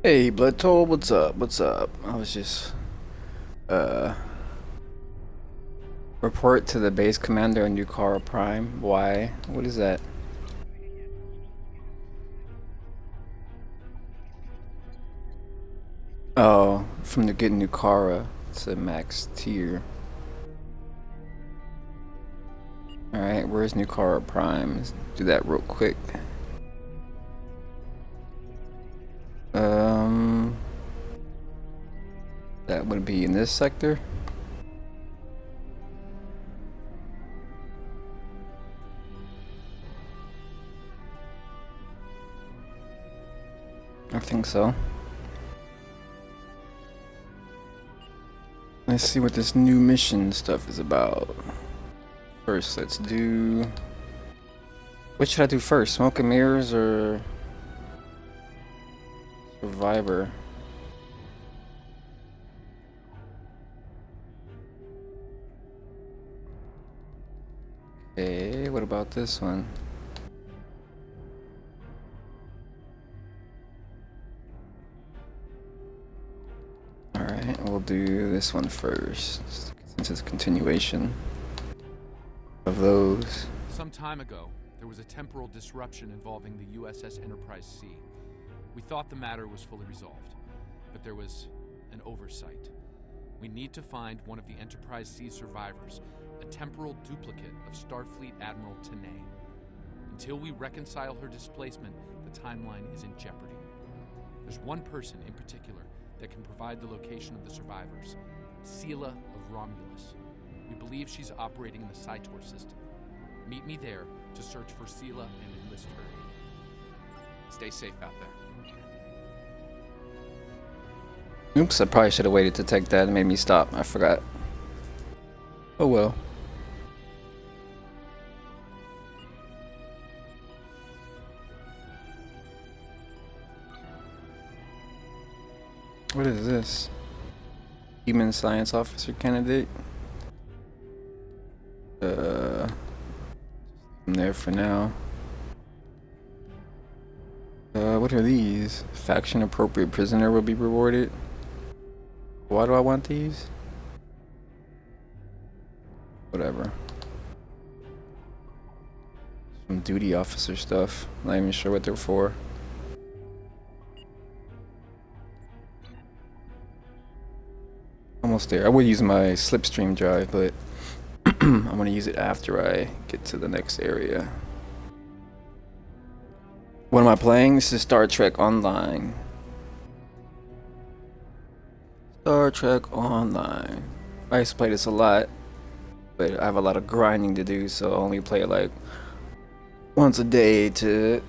Hey, Blood Toll, what's up? What's up? I was just uh report to the base commander on Nukara Prime. Why? What is that? Oh, from the getting Nukara. It's a max tier. Alright, where's Nukara Prime? Let's do that real quick. Um that would be in this sector. I think so. Let's see what this new mission stuff is about. First, let's do... What should I do first? Smoke and Mirrors or... Survivor? Okay, what about this one? Alright, we'll do this one first, since it's a continuation of those. Some time ago, there was a temporal disruption involving the USS Enterprise C. We thought the matter was fully resolved, but there was an oversight. We need to find one of the Enterprise C survivors, a temporal duplicate of Starfleet Admiral Tanay. Until we reconcile her displacement, the timeline is in jeopardy. There's one person in particular that can provide the location of the survivors, Sela of Romulus. We believe she's operating in the Cytor system. Meet me there to search for Sela and enlist her aid. Stay safe out there. Oops, I probably should have waited to take that. It made me stop. I forgot. Oh well. What is this? Human Science Officer candidate? I'm there for now. What are these? Faction appropriate prisoner will be rewarded. Why do I want these? Whatever. Some duty officer stuff. Not even sure what they're for. Almost there. I would use my slipstream drive, but I'm gonna use it after I get to the next area. What am I playing? This is Star Trek Online. Star Trek Online. I used to play this a lot, but I have a lot of grinding to do, so I only play it like once a day to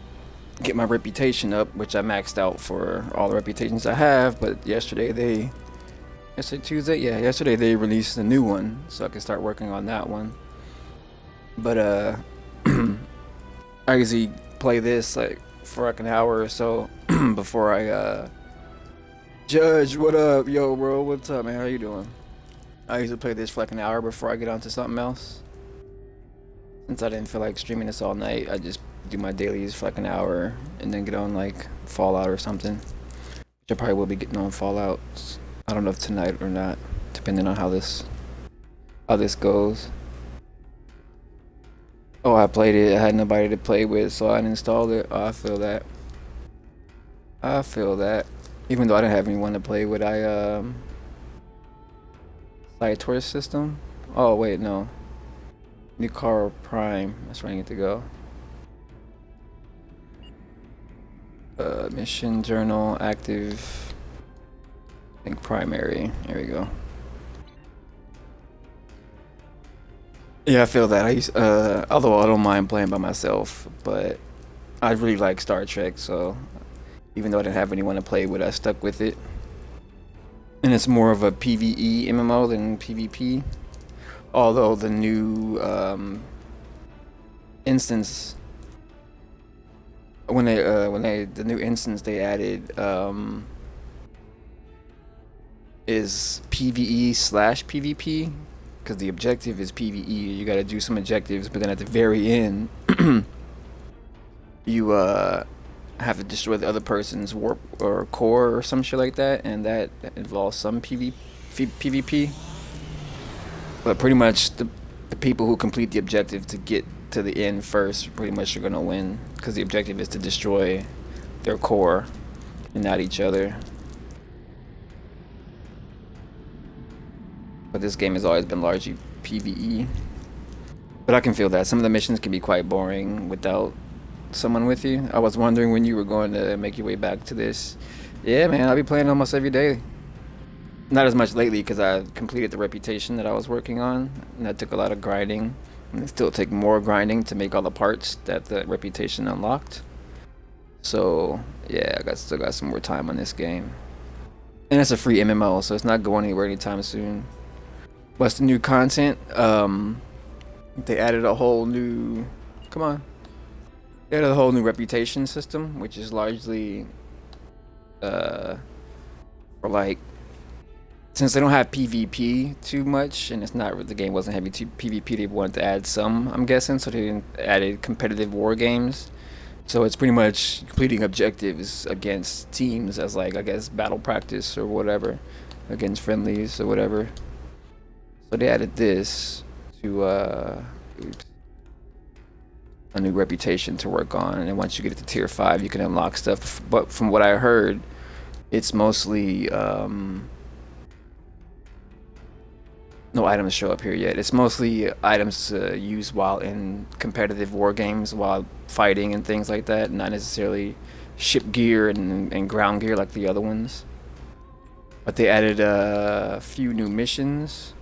get my reputation up, which I maxed out for all the reputations I have. But yesterday Tuesday? Yeah, yesterday they released a new one, so I can start working on that one. But I usually play this like for like an hour or so before I Judge, what up? Yo, bro, what's up, man? How you doing? I usually play this for like an hour before I get on to something else. Since I didn't feel like streaming this all night, I just do my dailies for like an hour and then get on like Fallout or something. Which I probably will be getting on Fallout. I don't know if tonight or not, depending on how this goes. Oh, I played it. I had nobody to play with, so I uninstalled it. Oh, I feel that. I feel that. Even though I didn't have anyone to play with, Cytor system? Oh, wait, no. Nukara Prime. That's where I need to go. Mission journal, active. I think primary. There we go. Yeah, I feel that. Although I don't mind playing by myself, but I really like Star Trek, so even though I didn't have anyone to play with, I stuck with it. And it's more of a PvE MMO than PvP. Although the new instance, the new instance they added is PvE/PvP, because the objective is PvE. You got to do some objectives, but then at the very end, you have to destroy the other person's warp or core or some shit like that, and that involves some PvP. But pretty much the people who complete the objective to get to the end first pretty much are gonna win, because the objective is to destroy their core and not each other. But this game has always been largely PvE. But I can feel that some of the missions can be quite boring without someone with you. I was wondering when you were going to make your way back to this. Yeah, man, I'll be playing almost every day. Not as much lately because I completed the reputation that I was working on, and that took a lot of grinding. And it still take more grinding to make all the parts that the reputation unlocked. So yeah, still got some more time on this game. And it's a free MMO, so it's not going anywhere anytime soon. What's the new content? They added a whole new, come on. They added a whole new reputation system, which is largely for like, since they don't have PvP too much, and it's not, the game wasn't heavy to PvP, they wanted to add some, I'm guessing, so they added competitive war games. So it's pretty much completing objectives against teams as, like, I guess battle practice or whatever, against friendlies or whatever. So they added this to a new reputation to work on, and then once you get it to tier 5 you can unlock stuff. But from what I heard, it's mostly no items show up here yet. It's mostly items to use while in competitive war games, while fighting and things like that, not necessarily ship gear and ground gear like the other ones. But they added a few new missions.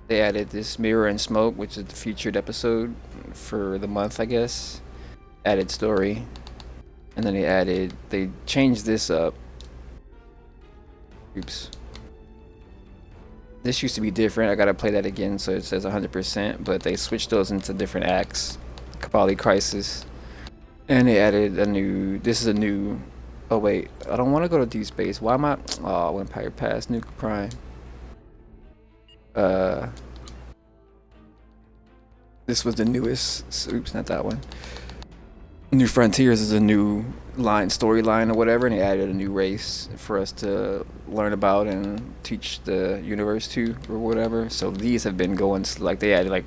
They added this Mirror and Smoke, which is the featured episode for the month, I guess. Added story. And then they changed this up. Oops. This used to be different. I gotta play that again so it says 100%, but they switched those into different acts. Kabali Crisis. And they added a new, this is a new, oh wait, I don't want to go to Deep Space. Why am I, oh, Empire Pass, Nuke Prime. This was the newest, oops, not that one. New Frontiers is a new storyline or whatever, and they added a new race for us to learn about and teach the universe to or whatever. So these have been going, like, they added like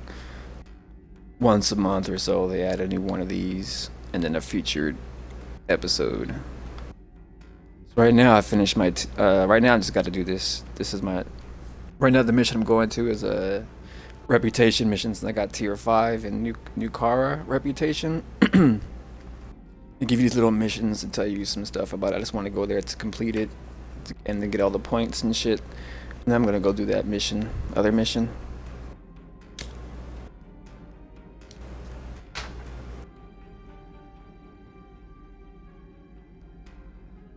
once a month or so, they add a new one of these, and then a featured episode. So right now I finished my right now I just got to do this. This is my, right now the mission I'm going to is a reputation missions, and I got tier 5 and New Kara reputation. They give you these little missions and tell you some stuff about it. I just want to go there to complete it and then get all the points and shit. And then I'm gonna go do that mission, other mission.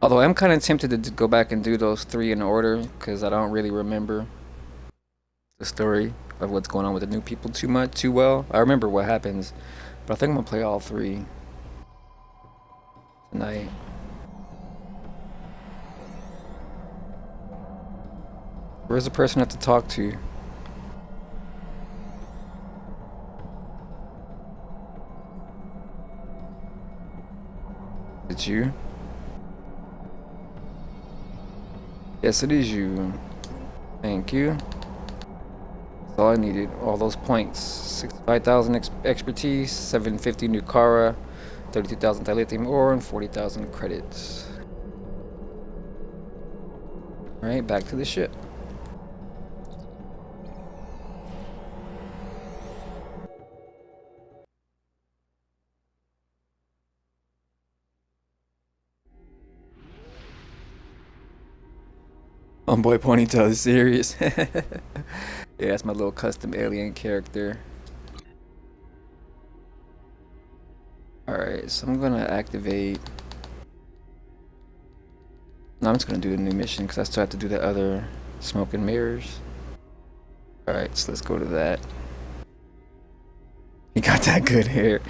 Although I'm kind of tempted to go back and do those 3 in order, because I don't really remember the story of what's going on with the new people too well. I remember what happens, but I think I'm gonna play all 3 tonight. Where's the person I have to talk to? Is it you? Yes, it is you. Thank you. That's all I needed. All those points. 65,000 expertise, 750 New Kara, 32,000 dilithium ore, and 40,000 credits. Alright, back to the ship. Homeboy Ponytail is serious. Yeah, that's my little custom alien character. Alright, so I'm gonna activate. No, I'm just gonna do a new mission because I still have to do the other smoke and mirrors. Alright, so let's go to that. He got that good hair.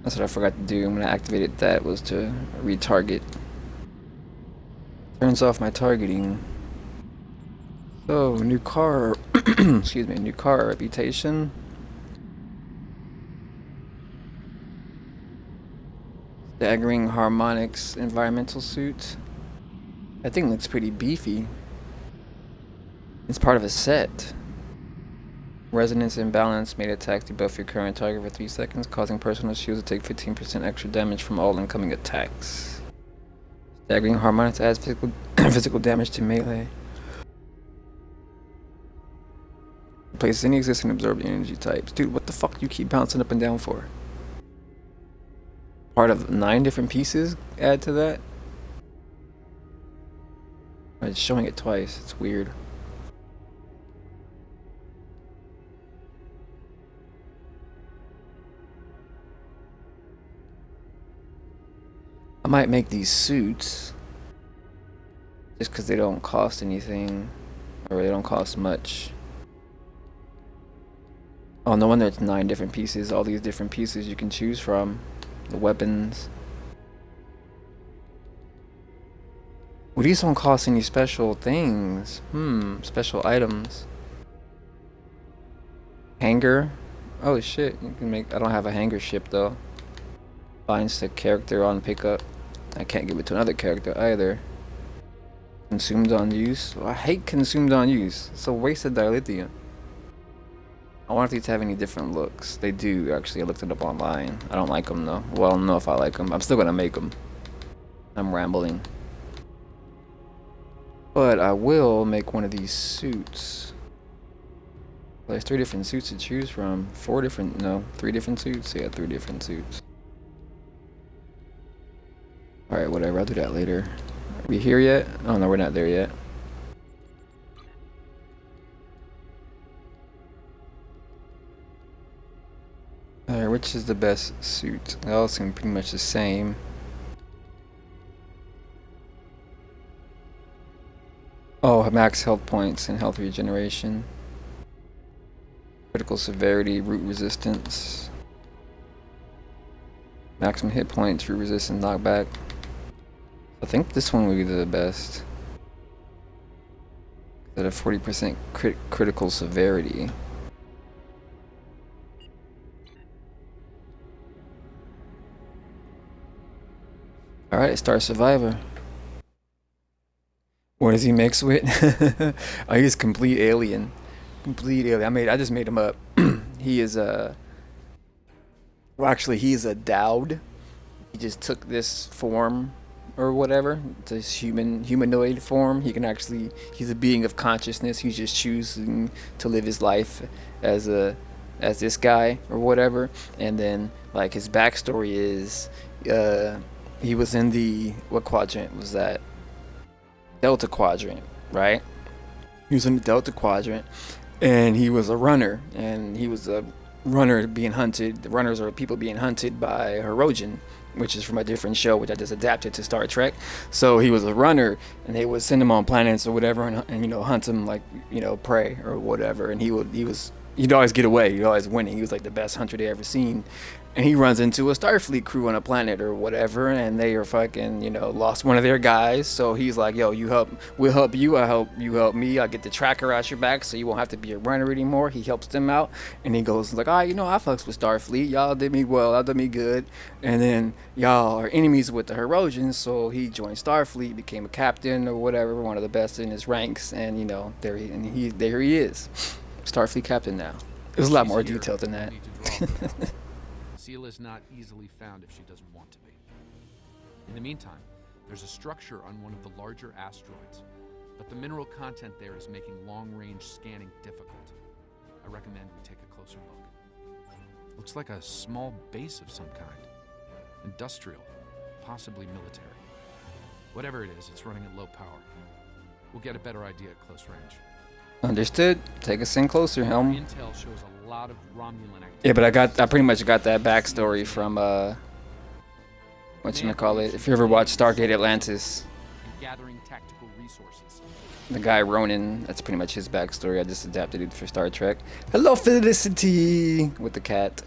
That's what I forgot to do when I activated that, was to retarget. Turns off my targeting. So, new car, excuse me, new car reputation. Staggering harmonics environmental suit. That thing looks pretty beefy. It's part of a set. Resonance imbalance made attacks debuff your current target for 3 seconds, causing personal shields to take 15% extra damage from all incoming attacks. Staggering harmonics adds physical damage to melee. Replaces any existing absorbed energy types. Dude, what the fuck do you keep bouncing up and down for? Part of 9 different pieces add to that? It's showing it twice. It's weird. I might make these suits just because they don't cost anything, or they don't cost much. Oh, no wonder it's 9 different pieces. All these different pieces you can choose from. The weapons. Well, these don't cost any special things. Special items. Hanger. Oh shit, you can make. I don't have a hanger ship though. Binds the character on pickup. I can't give it to another character either. Consumed on use. Oh, I hate consumed on use. It's a waste of dilithium. I wonder if these have any different looks. They do, actually. I looked it up online. I don't like them though. Well, I don't know if I like them. I'm still gonna make them. I'm rambling. But I will make one of these suits. There's 3 different suits to choose from. 3 different suits. Yeah, 3 different suits. Alright, whatever. I'll do that later. Are we here yet? Oh no, we're not there yet. Alright, which is the best suit? They all seem pretty much the same. Oh, max health points and health regeneration. Critical severity, root resistance. Maximum hit points, root resistance, knockback. I think this one would be the best. At a 40% critical severity. Alright, Star Survivor. What does he mix with? Oh, he's complete alien. Complete alien. I just made him up. He is a. Well, actually, he's a Dowd. He just took this form or whatever, this humanoid form. He can actually. He's a being of consciousness. He's just choosing to live his life as this guy or whatever. And then like his backstory is, he was in the what quadrant was that? Delta Quadrant, right? He was in the Delta Quadrant, and he was a runner, and he was a runner being hunted. The runners are people being hunted by Hirogen, which is from a different show, which I just adapted to Star Trek. So he was a runner, and they would send him on planets or whatever, and you know, hunt him like, you know, prey or whatever. And he'd always get away. He'd always win. He was like the best hunter they ever seen. And he runs into a Starfleet crew on a planet or whatever, and they are fucking, you know, lost one of their guys. So he's like, yo, we'll help you. I help you help me. I'll get the tracker out your back so you won't have to be a runner anymore. He helps them out, and he goes like, all right, you know, I fucks with Starfleet. Y'all did me well. Y'all did me good. And then y'all are enemies with the Hirosians, so he joined Starfleet, became a captain or whatever, one of the best in his ranks, and you know, there he is, Starfleet captain now. It was a lot more detailed than that. Sela is not easily found if she doesn't want to be. In the meantime, there's a structure on one of the larger asteroids, but the mineral content there is making long-range scanning difficult. I recommend we take a closer look. Looks like a small base of some kind. Industrial, possibly military. Whatever it is, it's running at low power. We'll get a better idea at close range. Understood. Take us in closer, Helm. Intel shows a lot of Romulan activity. Yeah, but I pretty much got that backstory from whatchamacallit. If you ever watched Stargate Atlantis, And gathering tactical resources. the guy Ronan, that's pretty much his backstory. I just adapted it for Star Trek. Hello, Felicity, with the cat.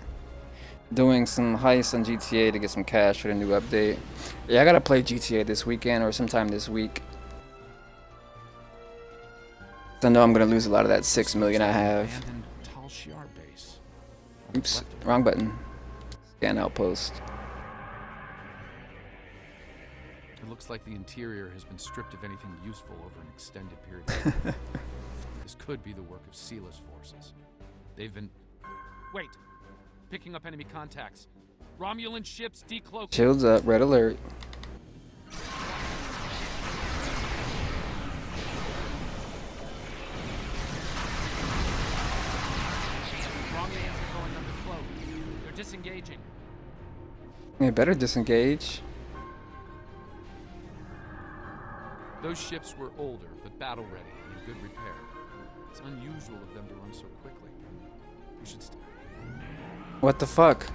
Doing some heists on GTA to get some cash for the new update. Yeah, I gotta play GTA this weekend or sometime this week. I know I'm gonna lose a lot of that 6 million I have. Abandoned Tal Shiar base. Oops, wrong button. Scan outpost. It looks like the interior has been stripped of anything useful over an extended period of time. This could be the work of Sila's forces. They've been... Wait! Picking up enemy contacts. Romulan ships decloaked. Shields up, red alert. Romulans are going under cloak. They're disengaging. They better disengage. Those ships were older, but battle-ready and in good repair. It's unusual of them to run so quickly. We should What the fuck?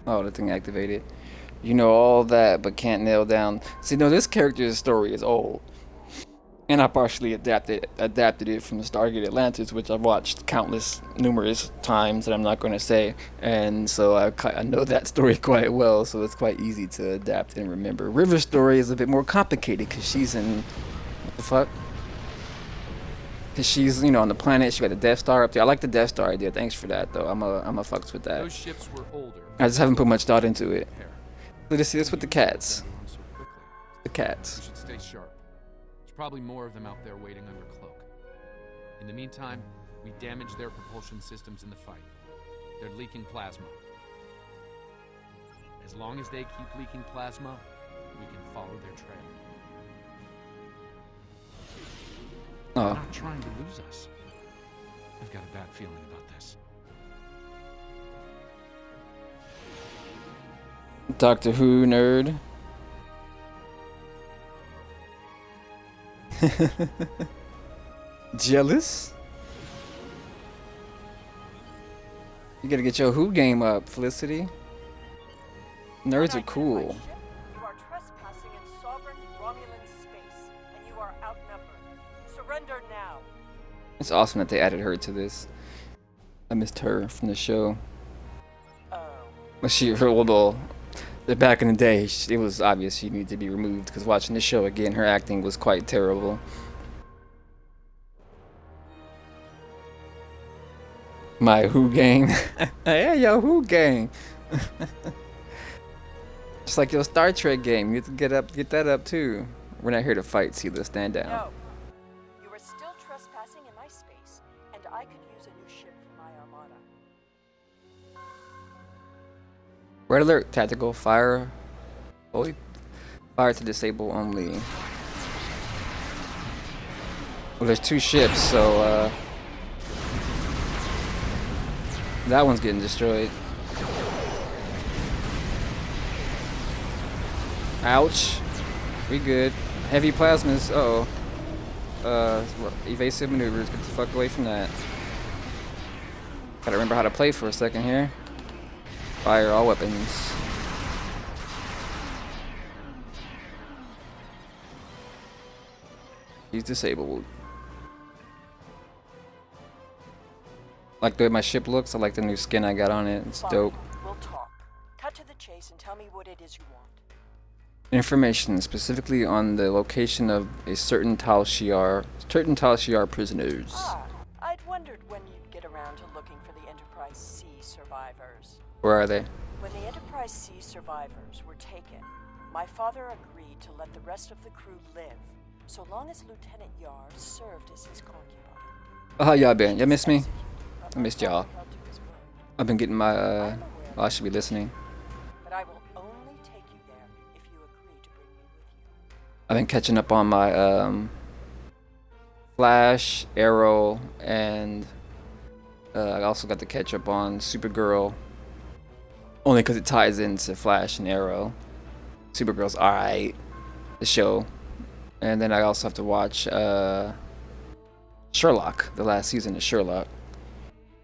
Oh, the thing activated. You know all that, but can't nail down. See, no, this character's story is old. And I partially adapted it from the Stargate Atlantis, which I've watched numerous times that I'm not going to say. And so I know that story quite well, so it's quite easy to adapt and remember. River's story is a bit more complicated because she's in... What the fuck? Because she's, you know, on the planet. She got the Death Star up there. I like the Death Star idea. Thanks for that, though. I'm a fucks with that. Those ships were older. I just haven't put much thought into it. Repair. Let's see this with the cats. Them run so quickly. The We cats. should stay sharp. There's probably more of them out there waiting under cloak. In the meantime, we damage their propulsion systems in the fight. They're leaking plasma. As long as they keep leaking plasma, we can follow their trail. They're Oh, not trying to lose us. I've got a bad feeling about this. Doctor Who nerd. Jealous? You gotta get your Who game up, Felicity. Nerds are cool. You are trespassing in sovereign Romulan space, and you are outnumbered. Surrender now. It's awesome that they added her to this. I missed her from the show. Oh. Back in the day, it was obvious she needed to be removed because watching the show again, her acting was quite terrible. My Who gang. Yeah, yo, Who gang. Just like your Star Trek game, you have to get that up too. We're not here to fight, Sela, stand down. No. You are still trespassing in my space, and I could use a new ship for my armada. Red alert, tactical, fire. Fire to disable only. Well, there's 2 ships, so that one's getting destroyed. Ouch. We good. Heavy plasmas. Evasive maneuvers. Get the fuck away from that. Gotta remember how to play for a second here. Fire all weapons. He's disabled. Like the way my ship looks. I like the new skin I got on it. It's Fine. dope. We'll talk. Cut to the chase and tell me what it is you want. Information specifically on the location of a certain Tal Shiar prisoners. Ah, I'd wondered when you'd get around to looking for the Enterprise C survivors. Where are they? When the Enterprise C survivors were taken, my father agreed to let the rest of the crew live, so long as Lieutenant Yar served as his concubine. Oh, how y'all been? Y'all miss me? But I my missed y'all. father held to his word. I've been getting my, I'm aware well, I should be listening. But I will only take you there if you agree to bring me with you. I've been catching up on my, Flash, Arrow, and, I also got to catch up on Supergirl. Only because it ties into Flash and Arrow. Supergirl's alright. The show. And then I also have to watch, Sherlock. The last season of Sherlock.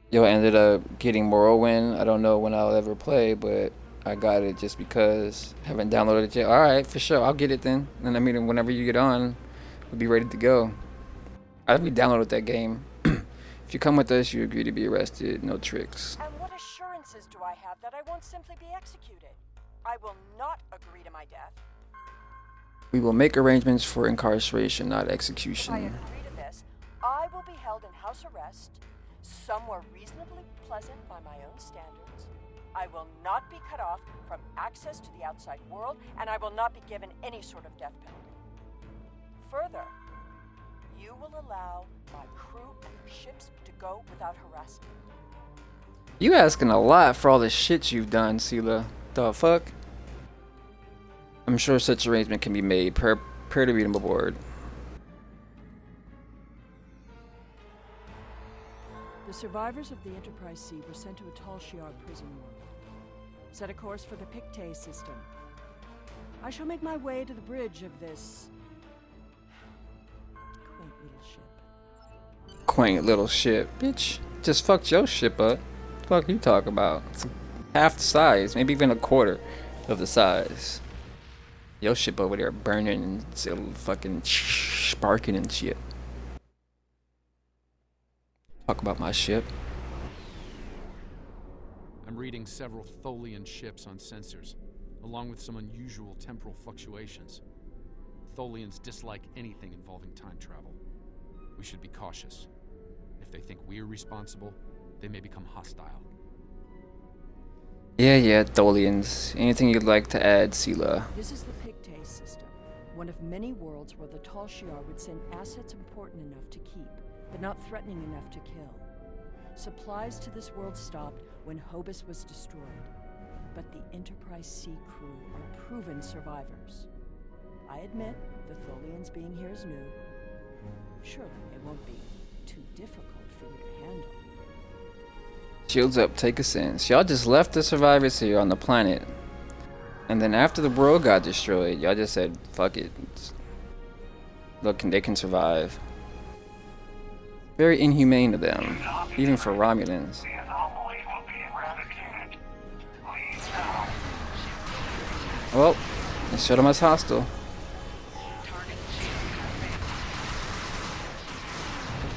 Yo, I ended up getting Morrowind. I don't know when I'll ever play, but I got it just because I haven't downloaded it yet. Alright, for sure. I'll get it then. And I mean, whenever you get on, we'll be ready to go. I re-downloaded that game. If you come with us, you agree to be arrested. No tricks. And what assurances do I have that I won't simply be executed? I will not agree to my death. We will make arrangements for incarceration, not If I execution. agree to this, I will be held in house arrest, somewhere reasonably pleasant by my own standards. I will not be cut off from access to the outside world, and I will not be given any sort of death penalty. Further, you will allow my crew and their ships to go without harassment. You asking a lot for all the shit you've done, Sela. The fuck? I'm sure such arrangement can be made. Prepare to meet him aboard. The survivors of the Enterprise C were sent to a Tal Shiar prison world. Set a course for the Pictet system. I shall make my way to the bridge of this quaint little ship. Quaint little ship. Bitch, just fucked your ship up. What the fuck you talk about? It's half the size, maybe even a quarter of the size. Your ship over there burning and still fucking sparking and shit. Talk about my ship. I'm reading several Tholian ships on sensors, along with some unusual temporal fluctuations. Tholians dislike anything involving time travel. We should be cautious. If they think we're responsible, they may become hostile. Yeah, Tholians. Anything you'd like to add, Sela? This is the Pictet system, one of many worlds where the Tal Shiar would send assets important enough to keep, but not threatening enough to kill. Supplies to this world stopped when Hobus was destroyed, but the Enterprise C crew are proven survivors. I admit the Tholians being here is new. Surely it won't be too difficult for you to handle. Shields up, take a sense. Y'all just left the survivors here on the planet. And then after the world got destroyed, y'all just said, fuck it. Look, they can survive. Very inhumane of them, even for Romulans. Well, they showed them as hostile.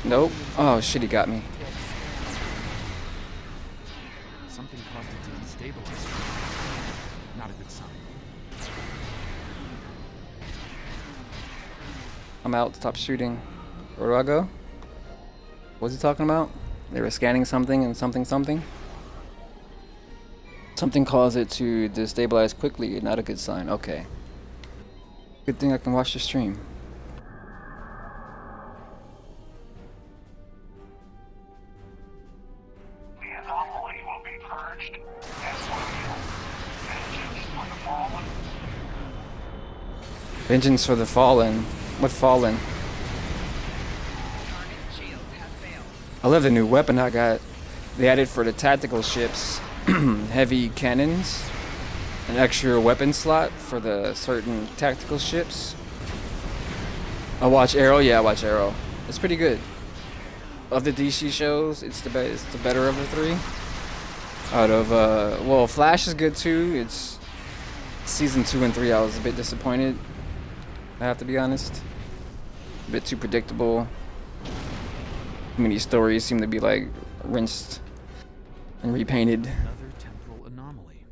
Nope. Oh shit, he got me. Something caused it to destabilize. Not a good sign. I'm out. Stop shooting. Where do I go? What's he talking about? They were scanning something and something. Something caused it to destabilize quickly. Not a good sign. Okay. Good thing I can watch the stream. The anomaly will be purged, as will vengeance for the fallen. Vengeance for the Fallen. What Fallen? I love the new weapon I got. They added for the tactical ships heavy cannons, an extra weapon slot for the certain tactical ships. I watch Arrow. Yeah, I watch Arrow. It's pretty good. Of the DC shows, it's the better of the three. Out of well, Flash is good too. It's season 2 and 3. I was a bit disappointed. I have to be honest. A bit too predictable. Many stories seem to be like rinsed and repainted. Another temporal anomaly.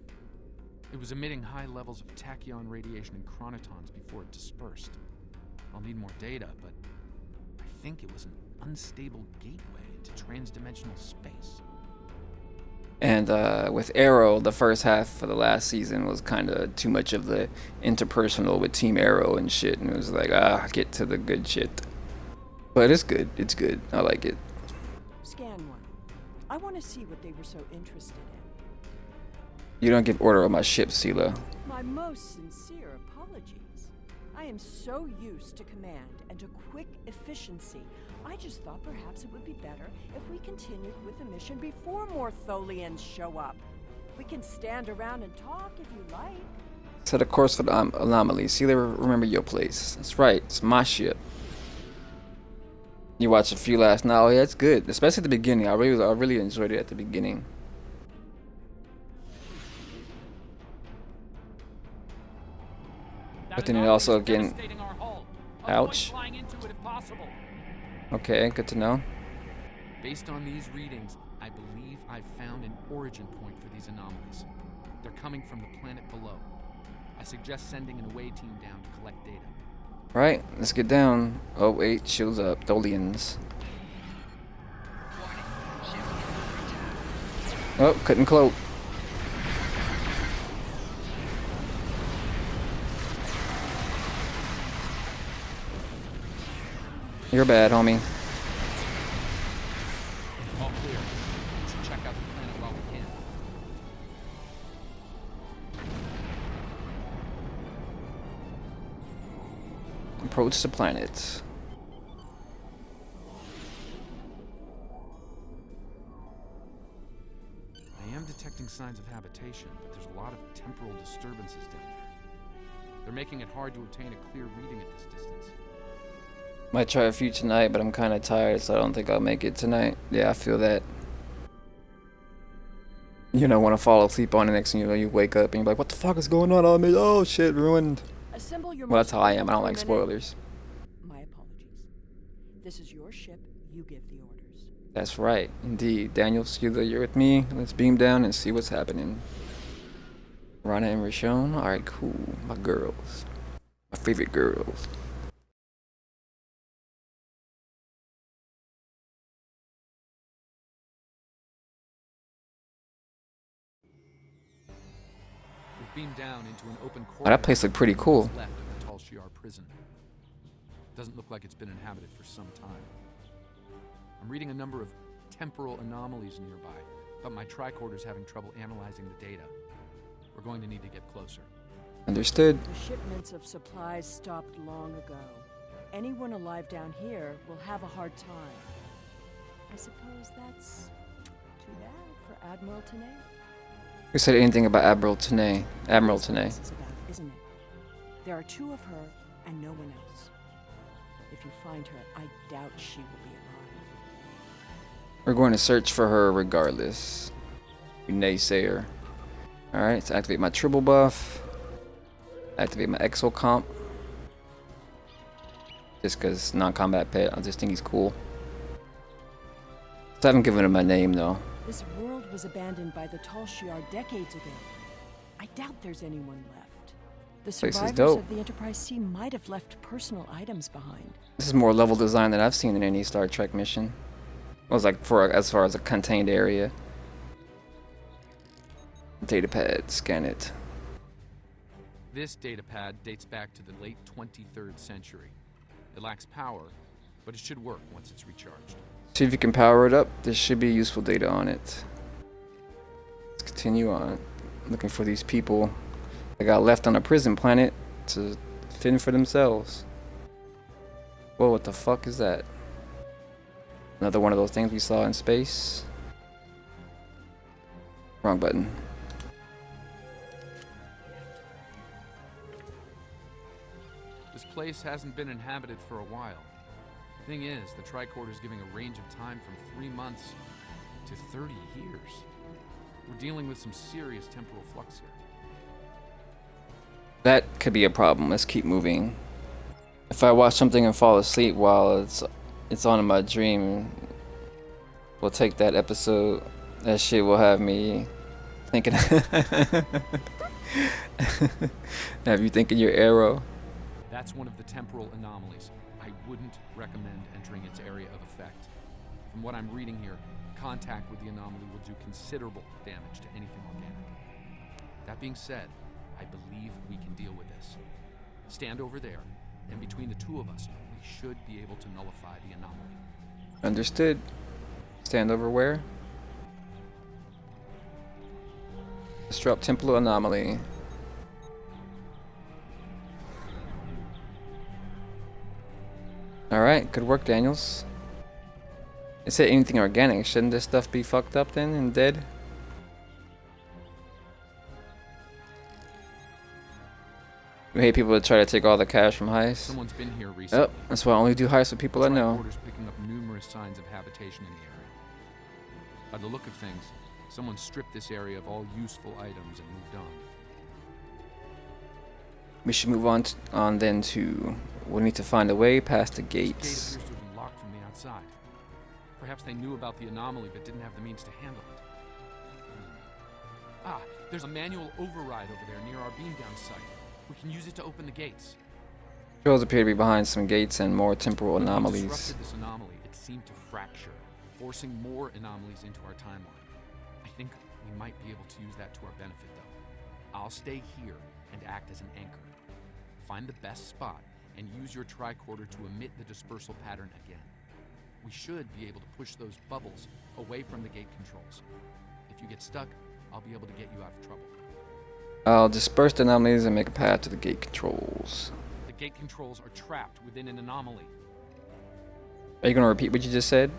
It was emitting high levels of tachyon radiation and chronotons before it dispersed. I'll need more data, but I think it was an unstable gateway into transdimensional space. And with Arrow, the first half of the last season was kind of too much of the interpersonal with Team Arrow and shit, and it was like, get to the good shit. But it's good. It's good. I like it. Scan one. I want to see what they were so interested in. You don't give order on my ship, Sela. My most sincere apologies. I am so used to command and to quick efficiency. I just thought perhaps it would be better if we continued with the mission before more Tholians show up. We can stand around and talk if you like. Set a course for the anomaly. Sela, remember your place. That's right. It's my ship. You watched a few last night. Oh yeah, it's good. Especially at the beginning. I really enjoyed it at the beginning. But then it also again. Ouch. Okay, good to know. Based on these readings, I believe I've found an origin point for these anomalies. They're coming from the planet below. I suggest sending an away team down to collect data. Right, let's get down. Oh wait, shields up. Dolians. Oh, couldn't cloak. You're bad, homie. All clear. We should check out the planet while we can. Approach the planet. I am detecting signs of habitation, but there's a lot of temporal disturbances down there. They're making it hard to obtain a clear reading at this distance. Might try a few tonight, but I'm kind of tired, so I don't think I'll make it tonight. Yeah, I feel that. You know, want to fall asleep on the next thing you know, you wake up and you're like, what the fuck is going on? Oh shit, ruined. Assemble your Well, that's how I am. I don't for a like minute. spoilers. My apologies. This is your ship. You give the orders. That's right, indeed. Daniel, you're with me. Let's beam down and see what's happening. Rana and Rishon. All right, cool. My girls, my favorite girls. We've beamed down into an open Oh, corridor. that place looked pretty cool. Left of the Tal Shiar prison. Doesn't look like it's been inhabited for some time. I'm reading a number of temporal anomalies nearby, but my tricorder's having trouble analyzing the data. We're going to need to get closer. Understood. The shipments of supplies stopped long ago. Anyone alive down here will have a hard time. I suppose that's too bad for Admiral Tanay. Who said anything about Admiral Tanay? Admiral That's what Tanay. this is about, isn't it? There are two of her and no one else. If you find her, I doubt she will be alive. We're going to search for her regardless. You naysayer. Alright, let's activate my triple buff. Activate my exo comp. Just because non-combat pet, I just think he's cool. So I haven't given him a name though. This world was abandoned by the Tal Shiar decades ago. I doubt there's anyone left. The Place is survivors dope. of the Enterprise C might have left personal items behind. This is more level design than I've seen in any Star Trek mission. It was like for as far as a contained area. Datapad, scan it. This datapad dates back to the late 23rd century. It lacks power, but it should work once it's recharged. See if you can power it up. There should be useful data on it. Let's continue on. Looking for these people that got left on a prison planet to fend for themselves. Whoa, what the fuck is that? Another one of those things we saw in space. Wrong button. This place hasn't been inhabited for a while. Thing is, the tricorder's giving a range of time from 3 months to 30 years. We're dealing with some serious temporal flux here. That could be a problem. Let's keep moving. If I watch something and fall asleep while it's on in my dream, we'll take that episode. That shit will have me thinking. Have you thinking your arrow? That's one of the temporal anomalies. I wouldn't recommend entering its area of effect. From what I'm reading here, contact with the anomaly will do considerable damage to anything organic. That being said, I believe we can deal with this. Stand over there, and between the two of us, we should be able to nullify the anomaly. Understood. Stand over where? Disrupt temporal anomaly. Alright, good work, Daniels. It said anything organic. Shouldn't this stuff be fucked up then and dead? We hate people that try to take all the cash from heists. Someone's been here recently. Yep, that's why I only do heists with people I know. Tricorder's picking up numerous signs of habitation in the area. By the look of things, someone stripped this area of all useful items and moved on. We should move on then to... We'll need to find a way past the This gate gates. appears to have been locked from the outside. Perhaps they knew about the anomaly but didn't have the means to handle it. Ah, there's a manual override over there near our beam down site. We can use it to open the gates. Controls appear to be behind some gates and more temporal When we anomalies. disrupted this anomaly, it seemed to fracture, forcing more anomalies into our timeline. I think we might be able to use that to our benefit, though. I'll stay here and act as an anchor. Find the best spot and use your tricorder to emit the dispersal pattern again. We should be able to push those bubbles away from the gate controls. If you get stuck, I'll be able to get you out of trouble. I'll disperse the anomalies and make a path to the gate controls. The gate controls are trapped within an anomaly. Are you gonna repeat what you just said?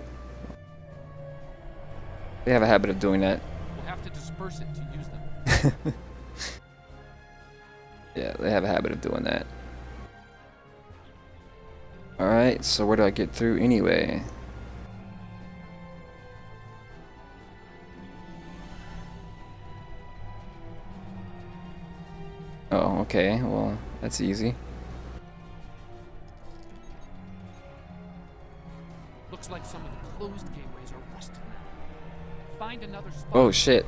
They have a habit of doing that. We'll have to disperse it to use them. Yeah, they have a habit of doing that. Alright, so where do I get through anyway? Oh, okay, well, that's easy. Looks like some of the closed gateways are rusted now. Find another spot. Oh shit.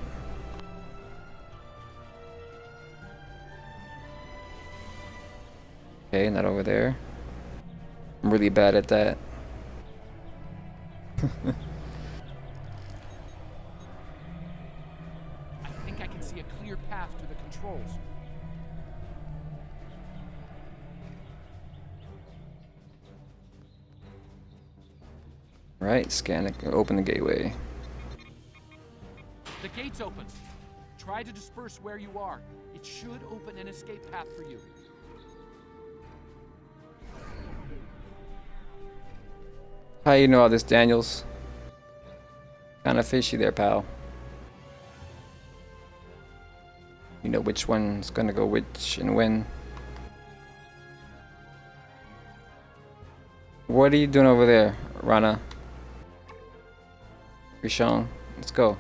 Okay, not over there. I'm really bad at that. I think I can see a clear path to the controls. Right, scan it, open the gateway. The gate's open. Try to disperse where you are. It should open an escape path for you. How you know all this, Daniels? Kinda fishy there, pal. You know which one's gonna go which and when. What are you doing over there, Rana? Rishon, let's go.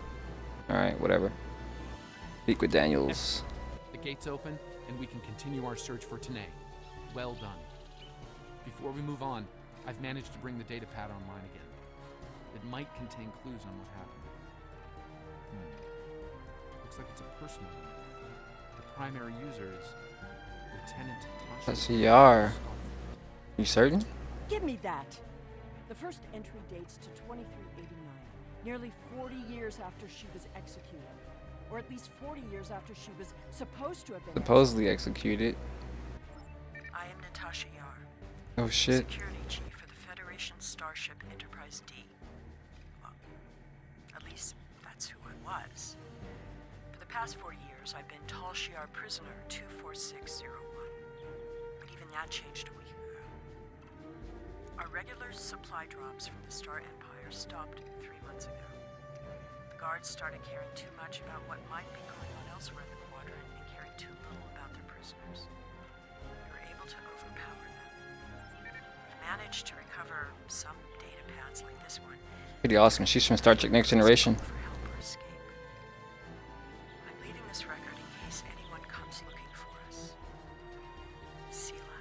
Alright, whatever. Speak with Daniels. The gate's open, and we can continue our search for Tanae. Well done. Before we move on, I've managed to bring the data pad online again. It might contain clues on what happened. Looks like it's a personal one. The primary user is Lieutenant Tasha. That's ER. You certain? Give me that! The first entry dates to 2389, nearly 40 years after she was executed. Or at least 40 years after she was supposed to have been Supposedly executed. I am Natasha Yar, Oh shit. security chief for the Federation starship Enterprise D. Well, at least that's who I was. For the past 4 years, I've been Tal Shiar prisoner 24601. But even that changed a week ago. Our regular supply drops from the Star Empire stopped 3 months ago. The guards started caring too much about what might be going on elsewhere in the quadrant and caring too little about their prisoners. We were able to overpower them. We managed to recover some data pads like this one. Pretty awesome. She's from Star Trek Next Generation. For help or escape. I'm leaving this record in case anyone comes looking for us. Sela,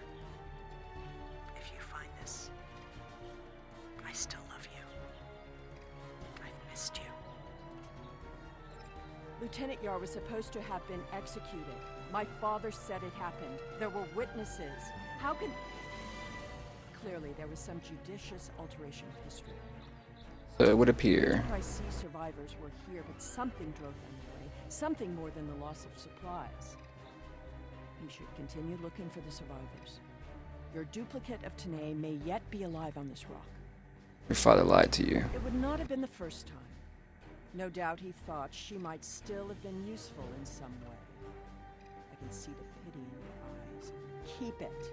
if you find this, I still love you. I've missed you. Lieutenant Yar was supposed to have been executed. My father said it happened. There were witnesses. How can... Clearly, there was some judicious alteration of history. So it would appear. Enterprise C survivors were here, but something drove them away. Something more than the loss of supplies. We should continue looking for the survivors. Your duplicate of Tanae may yet be alive on this rock. Your father lied to you. It would not have been the first time. No doubt he thought she might still have been useful in some way. I can see the pity in your eyes. Keep it.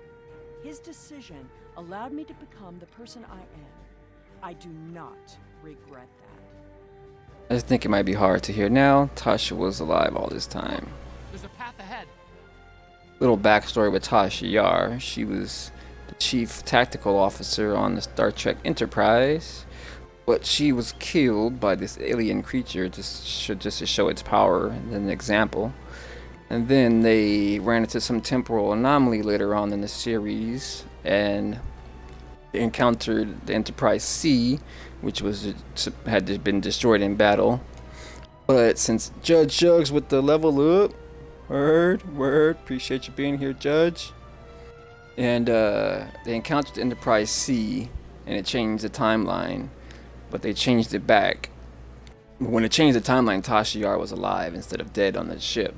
His decision allowed me to become the person I am. I do not regret that. I just think it might be hard to hear now. Tasha was alive all this time. There's a path ahead. Little backstory with Tasha Yar. She was the chief tactical officer on the Star Trek Enterprise, but she was killed by this alien creature just to show its power and an example. And then they ran into some temporal anomaly later on in the series and encountered the Enterprise C, which had been destroyed in battle. But since Judge Jugs with the level up, word, appreciate you being here, Judge. And they encountered the Enterprise C, and it changed the timeline, but they changed it back. When it changed the timeline, Tasha Yar was alive instead of dead on the ship.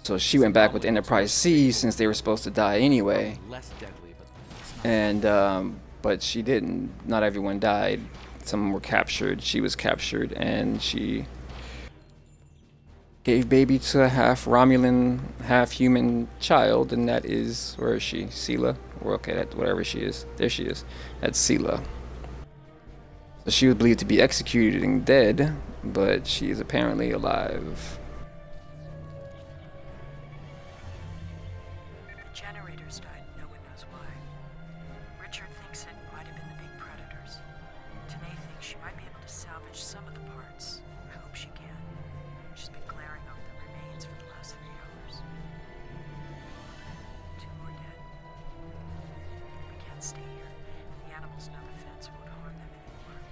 So she went back with the Enterprise C since they were supposed to die anyway. Less deadly, but it's not. And but she didn't. Not everyone died. Some were captured. She was captured, and she gave baby to a half Romulan, half human child, and that is, where is she? Sela. Or okay, that whatever she is. There she is. That's Sela. So she was believed to be executed and dead, but she is apparently alive. The generators died, no one knows why. Richard thinks it might have been the big predators. Tanae thinks she might be able to salvage some of the parts. I hope she can. She's been glaring over the remains for the last 3 hours. 2 more dead. We can't stay here. The animals know the fence won't harm them anymore.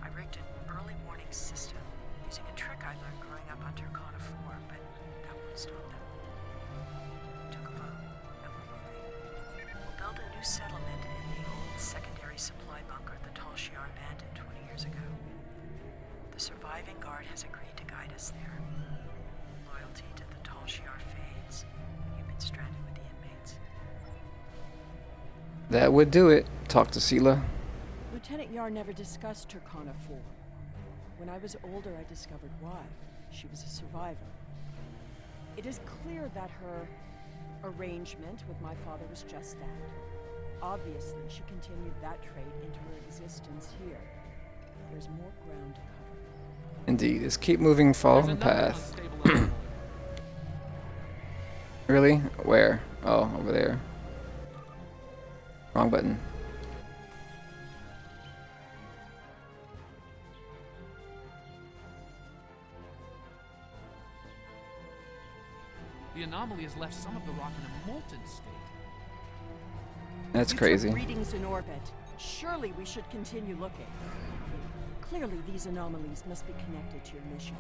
I rigged an early warning system using a trick I learned growing up on Turkana 4, but that won't stop them. Took a vote, and we're moving. We'll build a new settlement in the old secondary supply bunker the Tal Shiar abandoned 20 years ago. The surviving guard has agreed to guide us there. Loyalty to the Tal Shiar fades when you've been stranded with the inmates. That would do it. Talk to Sela. Lieutenant Yar never discussed Turkana 4. When I was older, I discovered why. She was a survivor. It is clear that her arrangement with my father was just that. Obviously, she continued that trait into her existence here. There's more ground to cover. Indeed. Let's keep moving, follow There's the another path. unstable anomaly. Really? Where? Oh, over there. Wrong button. The anomaly has left some of the rock in a molten state. That's You crazy. took readings in orbit. Surely we should continue looking. Clearly, these anomalies must be connected to your mission.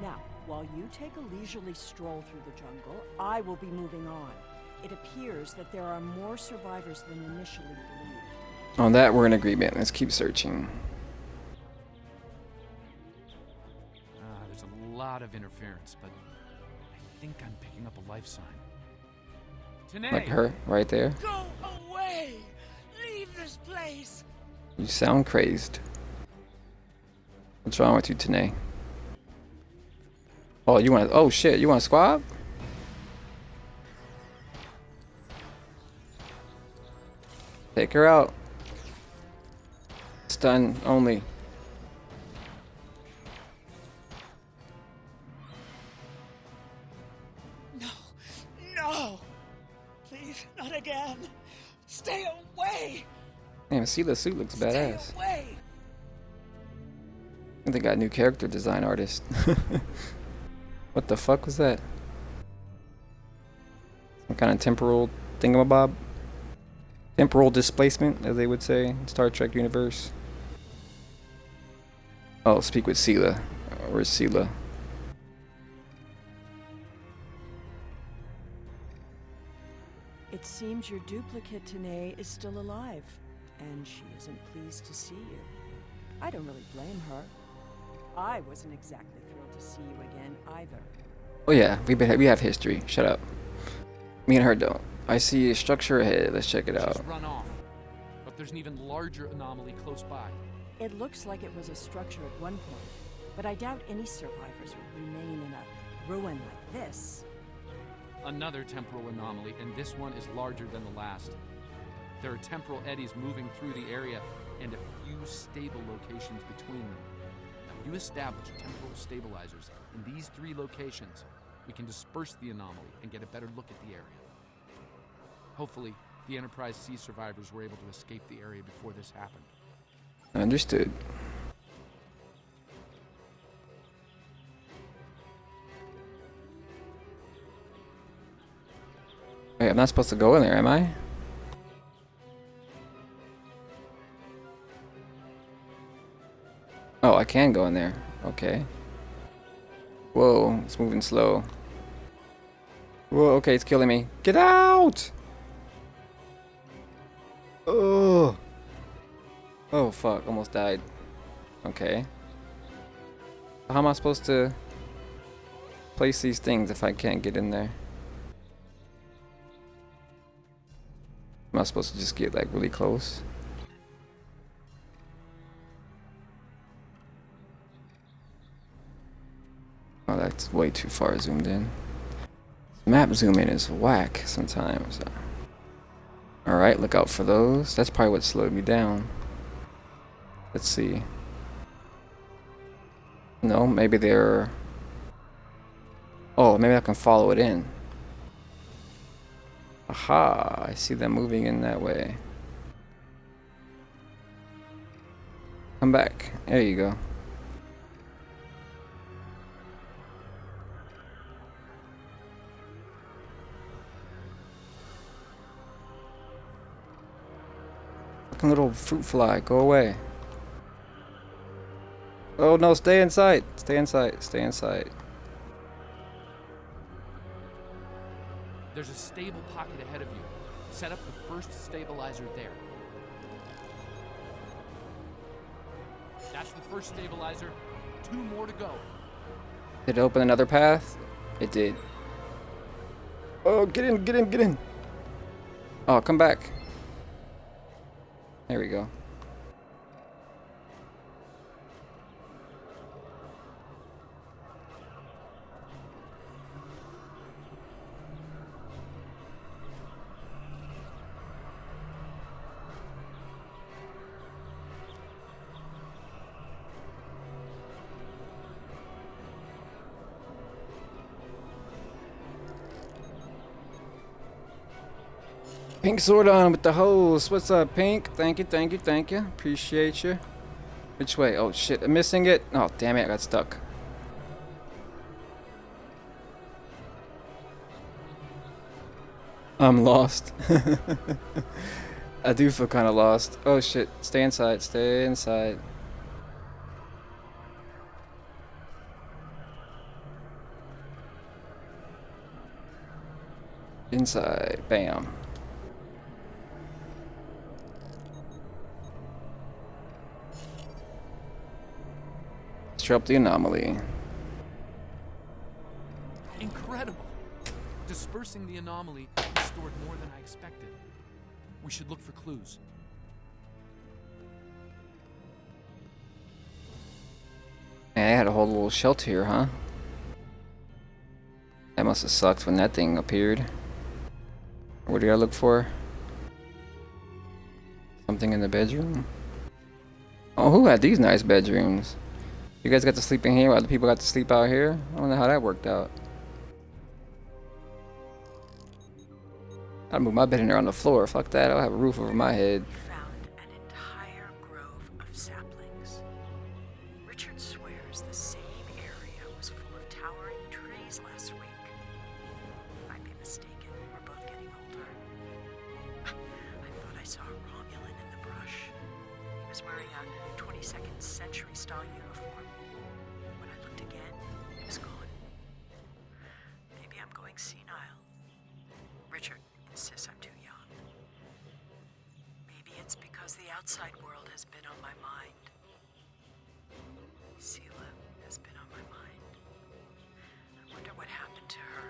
Now, while you take a leisurely stroll through the jungle, I will be moving on. It appears that there are more survivors than initially believed. On that, we're in agreement. Let's keep searching. There's a lot of interference, but I think I'm picking up a life sign. Tanae! Like her, right there. Go away! Leave this place! You sound crazed. What's wrong with you, Tanae? Oh, you want? Oh shit! You want to squab? Take her out. Stun only. No! No! Please, not again! Stay away! Damn, Sela's suit looks badass. Stay away! I think they got a new character design artist. What the fuck was that? Some kind of temporal thingamabob? Temporal displacement, as they would say in Star Trek universe. Oh, speak with Sela. Where's Sela? It seems your duplicate, Tanae, is still alive, and she isn't pleased to see you. I don't really blame her. I wasn't exactly thrilled to see you again, either. Oh yeah, we have history. Shut up. Me and her don't. I see a structure ahead. Let's check it out. She's run off. But there's an even larger anomaly close by. It looks like it was a structure at one point, but I doubt any survivors would remain in a ruin like this. Another temporal anomaly, and this one is larger than the last. There are temporal eddies moving through the area, and a few stable locations between them. Now, you establish temporal stabilizers in these 3 locations. We can disperse the anomaly and get a better look at the area. Hopefully, the Enterprise C survivors were able to escape the area before this happened. Understood. Wait, I'm not supposed to go in there, am I? Oh, I can go in there. Okay. Whoa, it's moving slow. Whoa, okay, it's killing me. Get out! Oh. Oh, fuck. Almost died. Okay. How am I supposed to place these things if I can't get in there? Am I supposed to just get, like, really close? Oh, that's way too far zoomed in. Map zooming is whack sometimes. Alright, look out for those. That's probably what slowed me down. Let's see. No, maybe they're... Oh, maybe I can follow it in. Aha, I see them moving in that way. Come back. There you go. Fucking little fruit fly, go away. Oh no, stay inside. Stay inside. Stay inside. There's a stable pocket ahead of you. Set up the first stabilizer there. That's the first stabilizer. 2 more to go. Did it open another path? It did. Oh, get in, get in, get in. Oh, come back. There we go. Pink sword on with the hose. What's up, Pink? Thank you, thank you, thank you. Appreciate you. Which way? Oh shit, I'm missing it. Oh damn it, I got stuck. I'm lost. I do feel kind of lost. Oh shit, stay inside, stay inside. Inside, bam. Disrupt the anomaly. Incredible! Dispersing the anomaly restored more than I expected. We should look for clues. Man, I had a whole little shelter here, huh? That must have sucked when that thing appeared. What do I look for? Something in the bedroom? Oh, who had these nice bedrooms? You guys got to sleep in here while other people got to sleep out here? I don't know how that worked out. I'd move my bed in there on the floor. Fuck that, I'll have a roof over my head. Found an entire grove of saplings. Richard swears the same area was full of towering trees last week. Might be mistaken. We're both getting older. I thought I saw a Romulan in the brush. He was wearing a 22nd century style uniform. When I looked again, he was gone. Maybe I'm going senile. Richard insists I'm too young. Maybe it's because the outside world has been on my mind. Sela has been on my mind. I wonder what happened to her.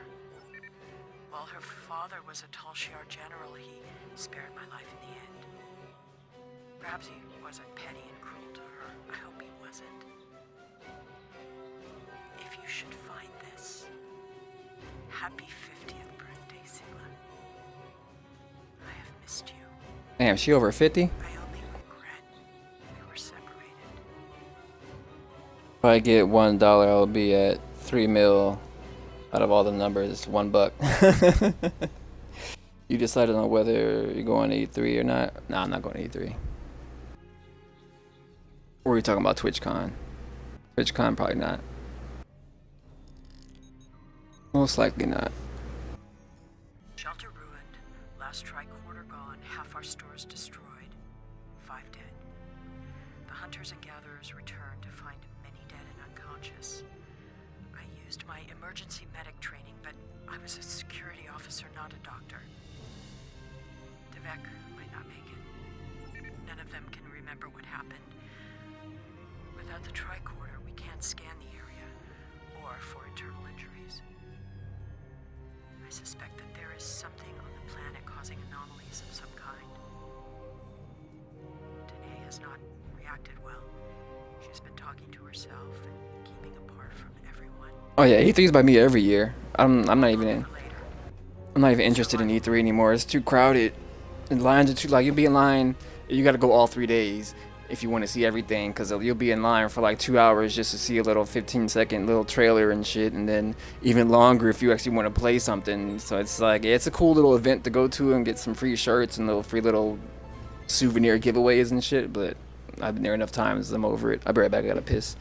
While her father was a Tal Shiar general, he spared my life in the end. Perhaps he wasn't petty and cruel to her. I hope he wasn't. If you should find this, happy 50th birthday, Sela. I have missed you. Damn, she over 50? I only regret we were separated. If I get $1, I'll be at 3 mil out of all the numbers, $1. You decided on whether you're going to E3 or not? Nah, I'm not going to E3. Or are you talking about TwitchCon? TwitchCon, probably not. Most likely not. Shelter ruined. Last tricorder gone. Half our stores destroyed. 5 dead. The hunters and gatherers returned to find many dead and unconscious. I used my emergency medic training, but I was a security officer, not a doctor. Devek might not make it. None of them can remember what happened. Without the tricorder, we can't scan the area, or for internal injuries. I suspect that there is something on the planet causing anomalies of some kind. Danae has not reacted well. She's been talking to herself and keeping apart from everyone. Oh yeah, E3's by me every year. I'm not even interested in E3 anymore. It's too crowded. And lines are too, like, you'll be in line, you gotta go all 3 days if you want to see everything, because you'll be in line for like 2 hours just to see a little 15-second little trailer and shit, and then even longer if you actually want to play something. So it's like, it's a cool little event to go to and get some free shirts and little free little souvenir giveaways and shit, but I've been there enough times, I'm over it. I'll be right back, I gotta piss.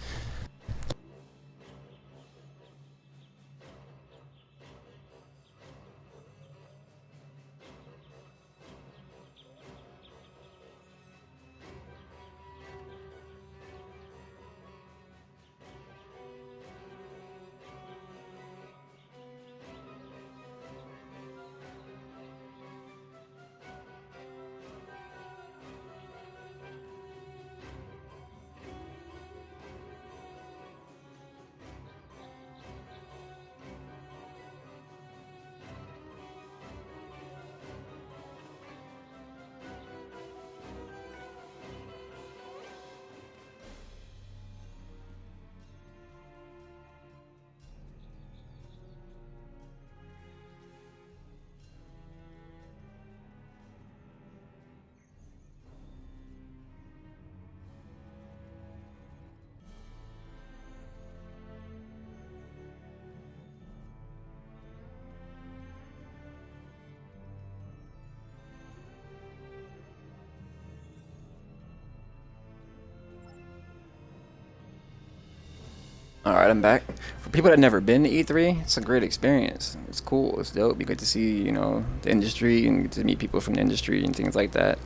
Alright, I'm back. For people that never been to E3, it's a great experience. It's cool, it's dope. You get to see, you know, the industry and get to meet people from the industry and things like that.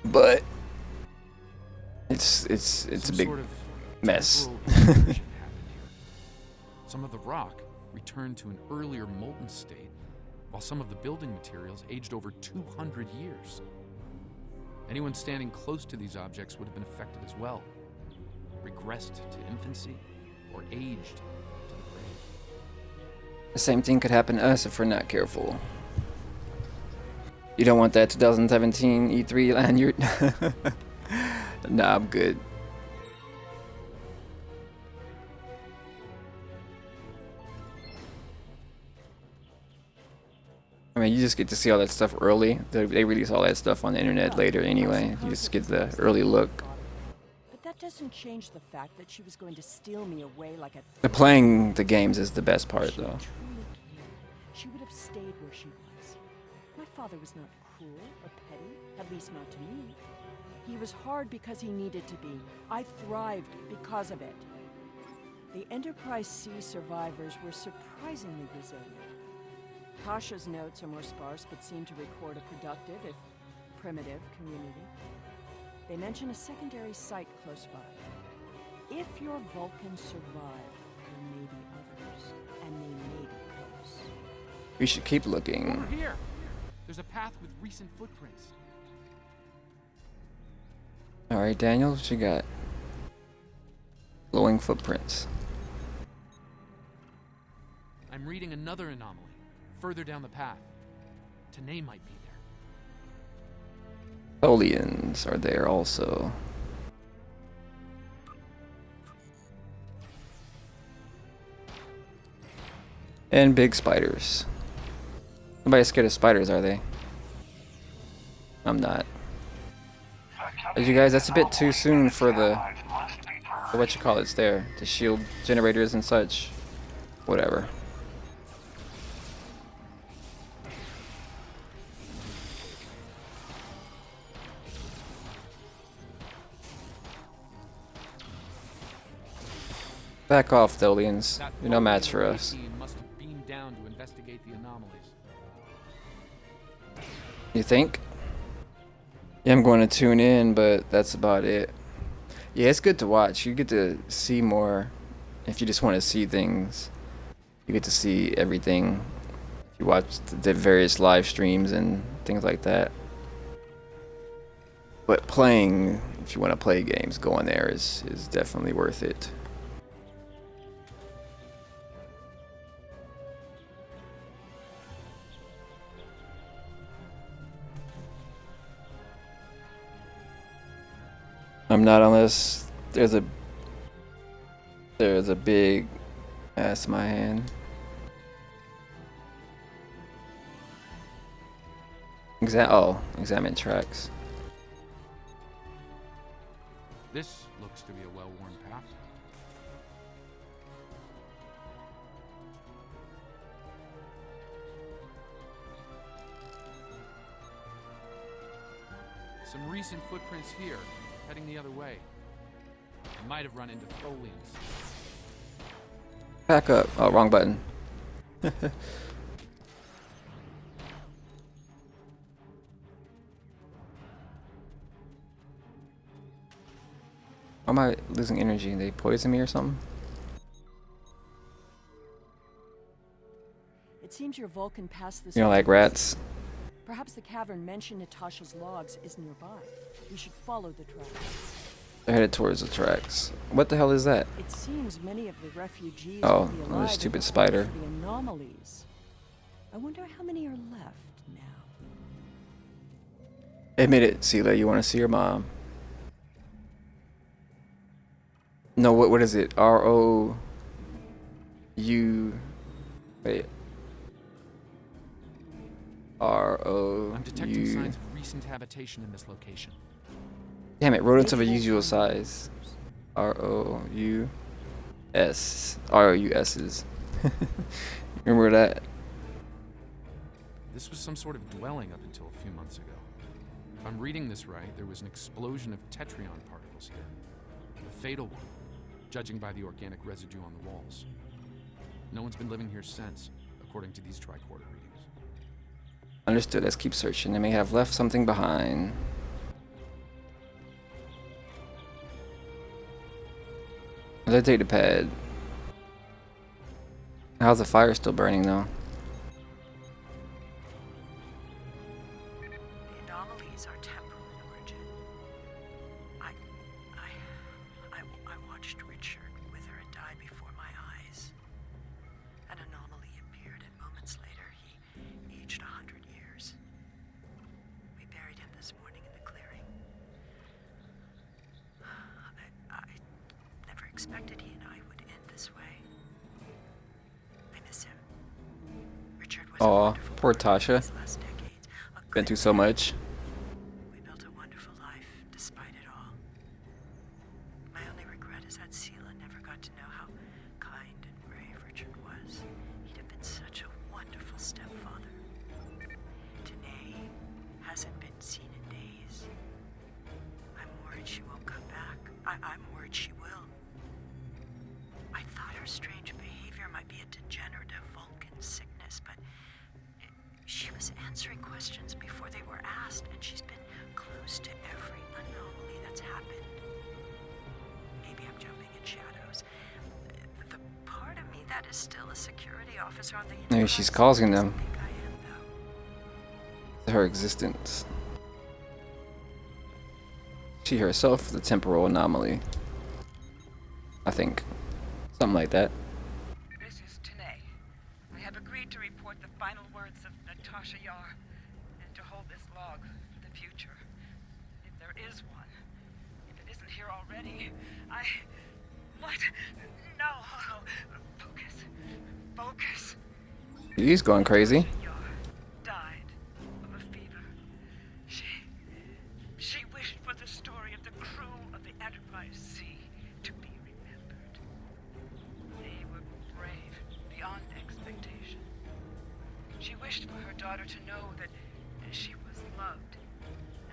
But it's a big Sort of mess. temporal disruption happened here. Some of the rock returned to an earlier molten state, while some of the building materials aged over 200 years. Anyone standing close to these objects would have been affected as well, regressed to infancy, or aged to the grave. The same thing could happen to us if we're not careful. You don't want that 2017 E3 lanyard? Nah, I'm good. I mean, you just get to see all that stuff early. They release all that stuff on the internet later anyway. You just get the early look. But that doesn't change the fact that she was going to steal me away like a The playing the games is the best part, She though. truly cared. She would have stayed where she was. My father was not cruel or petty, at least not to me. He was hard because he needed to be. I thrived because of it. The Enterprise C survivors were surprisingly resilient. Tasha's notes are more sparse, but seem to record a productive, if primitive, community. They mention a secondary site close by. If your Vulcans survive, there may be others, and they may be close. We should keep looking. Over here! There's a path with recent footprints. Alright, Daniel, what you got? Glowing footprints. I'm reading another anomaly, further down the path. Tanae might be there. Tholians are there also. And big spiders. Nobody's scared of spiders, are they? I'm not. As you guys, that's a bit too soon for the what you call it's there, the shield generators and such. Whatever. Back off, Tholians. That You're no match for Vulcan us. team must have beamed down to investigate the anomalies. You think? Yeah, I'm going to tune in, but that's about it. Yeah, it's good to watch. You get to see more if you just want to see things. You get to see everything. You watch the various live streams and things like that. But playing, if you want to play games, going there is definitely worth it. I'm not unless there's a big ass in my hand. Examine tracks. This looks to be a well-worn path. Some recent footprints here, heading the other way. I might have run into Tholians. Back up. Oh, wrong button. Why am I losing energy? They poison me or something? It seems your Vulcan passed this. You know, like rats. Perhaps the cavern mentioned Natasha's logs is nearby. We should follow the tracks. They're headed towards the tracks. What the hell is that? It seems many of the refugees Oh, will be another alive stupid if it spider. weren't for the anomalies. I wonder how many are left now. Admit it, Sela. You want to see your mom? No, what is it? R-O-U... Wait. R-O-U... I'm detecting signs of recent habitation in this location. Damn it, rodents of a usual size. R-O-U-S. R-O-U-S's. Remember that? This was some sort of dwelling up until a few months ago. If I'm reading this right, there was an explosion of tetrion particles here. A fatal one, judging by the organic residue on the walls. No one's been living here since, according to these tricorder readings. Understood. Let's keep searching. They may have left something behind. Let's take the pad. How's the fire still burning though? The anomalies are temporal in origin. I watched Richard wither and die before my eyes. An anomaly appeared, and moments later he aged 100 years. We buried him this morning in the clearing. I never expected he and I would end this way. I miss him. Richard was a Aw, wonderful poor partner in Tasha. these last decades, a Been good through so man. much. We built a wonderful life despite it all. My only regret is that Sela never got to know how kind and brave Richard was. He'd have been such a wonderful stepfather. Danae hasn't been seen in days. I'm worried she won't come back. I'm worried she will. I thought her strange behavior might be a degenerative Vulcan sickness, but she was answering questions before they were asked, and she's been close to every anomaly that's happened. Maybe I'm jumping in shadows. The part of me that is still a security officer on the Maybe she's Enterprise causing doesn't them. think I am, though. Her existence. She herself, the temporal anomaly. I think. Something like that. This is Tanae. I have agreed to report the final words of Natasha Yar and to hold this log for the future. If there is one, if it isn't here already, What? No. Focus. Focus. He's going crazy. Yar died of a fever. She wished for the story of the crew of the Enterprise C to be remembered. They were brave beyond expectation. She wished for her daughter to know that she was loved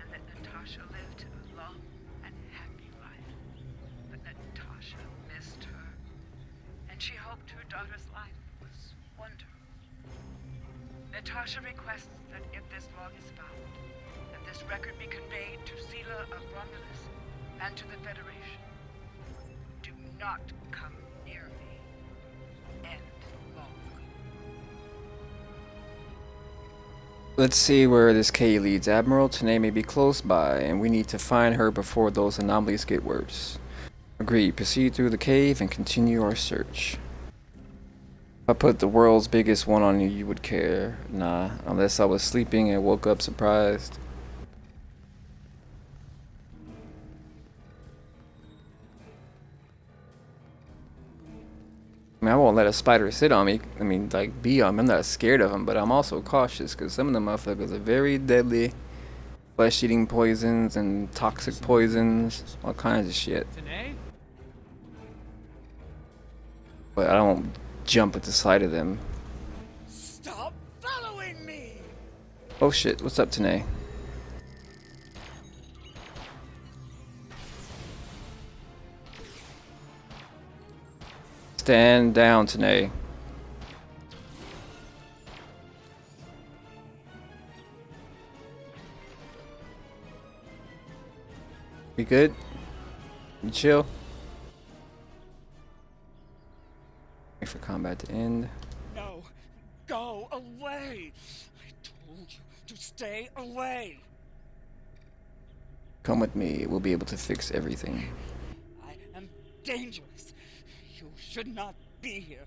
and that Natasha lived a long and happy life. But Natasha missed her, and she hoped her daughter's life was wonderful. Natasha requests that if this log is found, that this record be conveyed to Sela of Romulus and to the Federation. Do not come near me. End log. Let's see where this K leads. Admiral Tanae may be close by, and we need to find her before those anomalies get worse. Agreed. Proceed through the cave and continue our search. If I put the world's biggest one on you, you would care. Nah, unless I was sleeping and woke up surprised. I mean, I won't let a spider sit on me. I mean, like, be on me. I'm not scared of them, but I'm also cautious because some of the motherfuckers are very deadly. Flesh-eating poisons and toxic poisons, all kinds of shit. Tanae? But I don't jump at the sight of them. Stop following me! Oh shit, what's up, Tanae? Stand down, Tanae. We good? You chill? Wait for combat to end. No, go away! I told you to stay away! Come with me, we'll be able to fix everything. I am dangerous. You should not be here.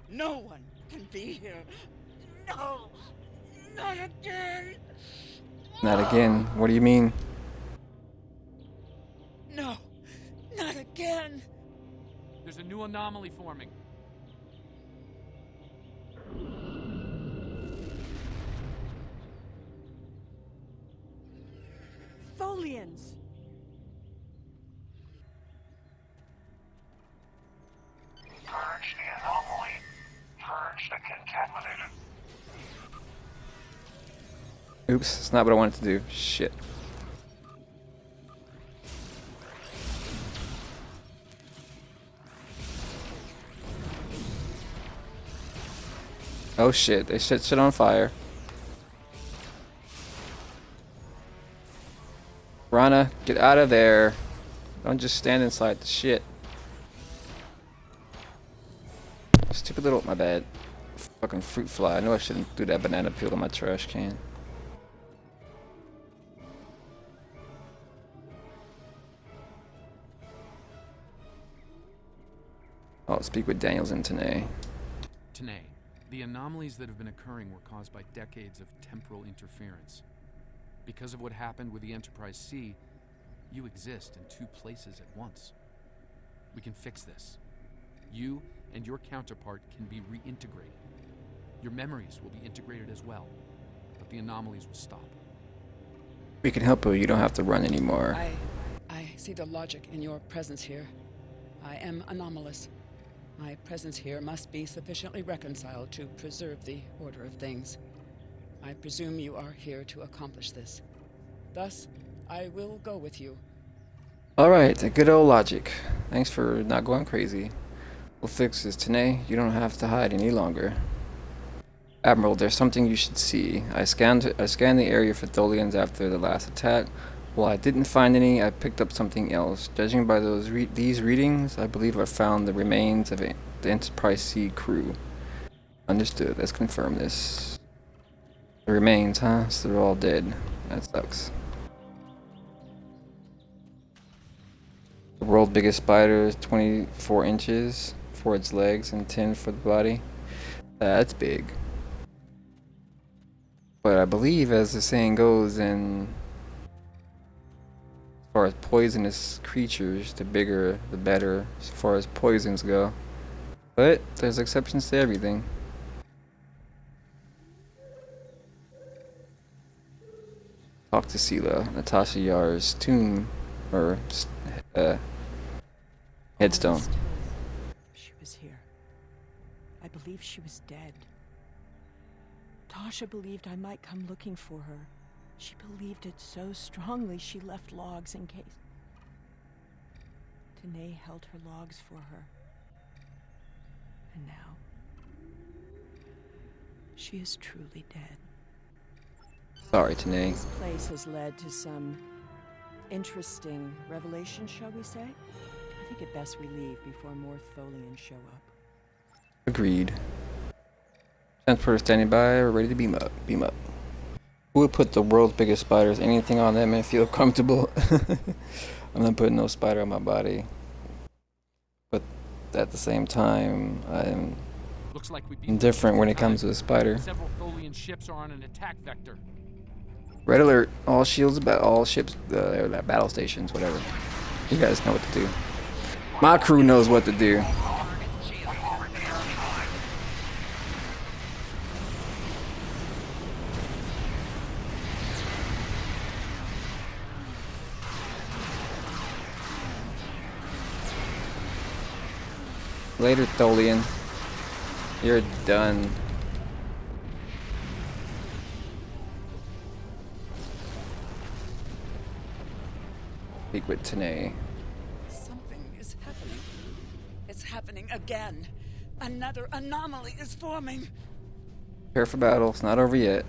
No one can be here. No! Not again! Not again, what do you mean? No! Not again! There's a new anomaly forming. Folians! Purge the anomaly. Purge the contaminated. Oops, it's not what I wanted to do. Shit. Oh shit, they set shit on fire. Rana, get out of there. Don't just stand inside the shit. Stupid little, my bad. Fucking fruit fly. I know I shouldn't do that banana peel in my trash can. I'll speak with Daniels and Tanae. Tanae, the anomalies that have been occurring were caused by decades of temporal interference. Because of what happened with the Enterprise C, you exist in two places at once. We can fix this. You and your counterpart can be reintegrated. Your memories will be integrated as well, but the anomalies will stop. We can help you. You don't have to run anymore. I see the logic in your presence here. I am anomalous. My presence here must be sufficiently reconciled to preserve the order of things. I presume you are here to accomplish this. Thus, I will go with you. Alright, the good old logic. Thanks for not going crazy. We'll fix this. Tanae, you don't have to hide any longer. Admiral, there's something you should see. I scanned the area for Tholians after the last attack. While I didn't find any, I picked up something else. Judging by these readings, I believe I found the remains of the Enterprise C crew. Understood. Let's confirm this. The remains, huh? So they're all dead. That sucks. The world's biggest spider is 24 inches for its legs and 10 for the body. That's big. But I believe, as the saying goes, as far as poisonous creatures, the bigger, the better, as far as poisons go. But there's exceptions to everything. Talk to Sela, Natasha Yar's tomb, or headstone. She was here. I believe she was dead. Tasha believed I might come looking for her. She believed it so strongly she left logs in case. Tanae held her logs for her. And now, she is truly dead. Sorry, Tanae. This place has led to some interesting revelations, shall we say? I think it best we leave before more Tholians show up. Agreed. Transporter standing by. We're ready to beam up. Beam up. Who would put the world's biggest spiders? Anything on them and feel comfortable. I'm not putting no spider on my body. But at the same time, I'm Looks like we'd be indifferent when it comes to a spider. Several Tholian ships are on an attack vector. Red alert! All shields, all ships, battle stations, whatever. You guys know what to do. My crew knows what to do. Later, Tholian. You're done. Speak with Tanae. Something is happening. It's happening again. Another anomaly is forming. Prepare for battle. It's not over yet.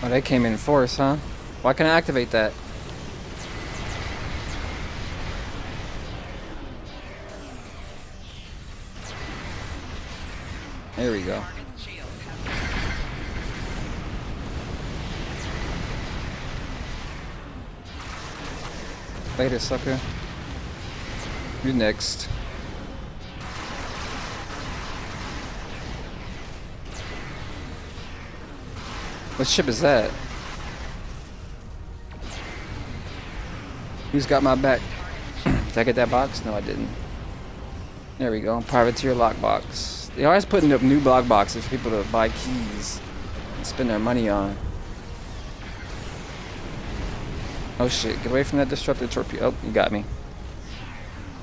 Oh, they came in force, huh? Why can't I activate that? There we go. Later, sucker. You next. What ship is that? Who's got my back? Did I get that box? No, I didn't. There we go. Privateer lockbox. They always putting up new block boxes for people to buy keys and spend their money on. Oh shit, get away from that disrupted torpedo. Oh, you got me.